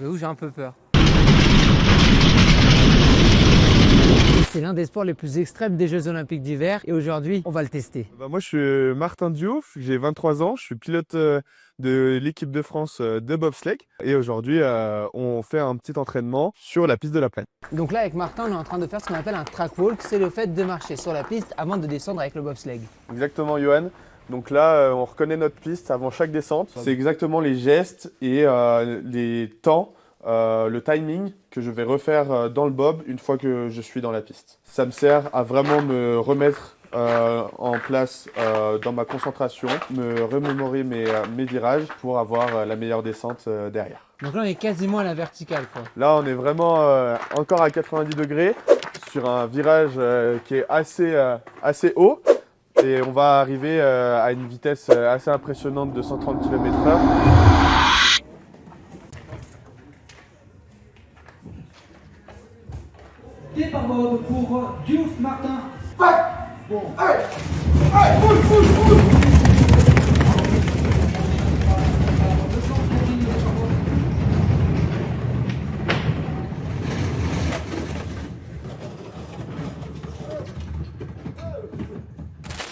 J'avoue, j'ai un peu peur. C'est l'un des sports les plus extrêmes des Jeux Olympiques d'hiver et aujourd'hui, on va le tester. Moi, je suis Martin Diouf, j'ai 23 ans, je suis pilote de l'équipe de France de bobsleigh et aujourd'hui, on fait un petit entraînement sur la piste de la Plaine. Donc là, avec Martin, on est en train de faire ce qu'on appelle un track walk, c'est le fait de marcher sur la piste avant de descendre avec le bobsleigh. Exactement, Johan. Donc là, on reconnaît notre piste avant chaque descente. C'est exactement les gestes et les temps, le timing que je vais refaire dans le bob une fois que je suis dans la piste. Ça me sert à vraiment me remettre en place dans ma concentration, me remémorer mes virages pour avoir la meilleure descente derrière. Donc là, on est quasiment à la verticale, quoi. Là, on est vraiment encore à 90 degrés sur un virage qui est assez haut. Et on va arriver à une vitesse assez impressionnante de 130 km/h. Départ mode pour Diouf Martin. Bon.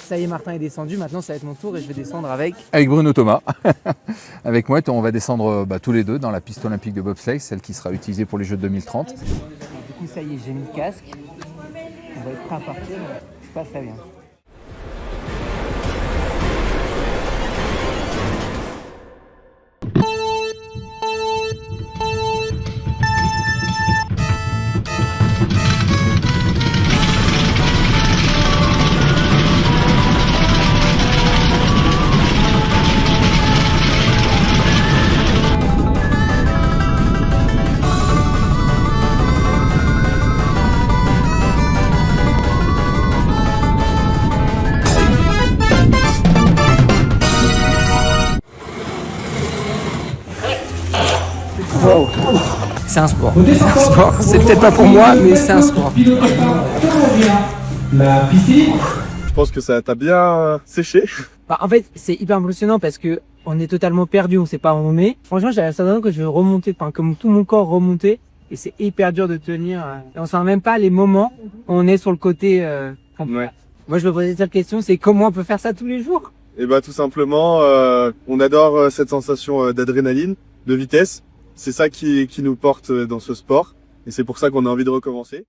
Ça y est, Martin est descendu. Maintenant, ça va être mon tour et je vais descendre avec... Avec Bruno Thomas. Avec moi, on va descendre tous les deux dans la piste olympique de bobsleigh, celle qui sera utilisée pour les Jeux de 2030. Du coup, ça y est, j'ai mis le casque. On va être prêt à partir, mais c'est pas très bien. Wow. C'est un sport. C'est peut-être pas pour moi, mais c'est un sport. La piscine. Je pense que ça t'a bien séché. Bah, en fait, c'est hyper impressionnant parce que on est totalement perdu, on sait pas où on est. Franchement, j'avais l'impression que je vais remonter, enfin, comme tout mon corps remonter, et c'est hyper dur de tenir. Et on sent même pas les moments où on est sur le côté. Ouais. Moi, je me posais cette question, c'est comment on peut faire ça tous les jours? Et bah tout simplement, on adore cette sensation d'adrénaline, de vitesse. C'est ça qui nous porte dans ce sport et c'est pour ça qu'on a envie de recommencer.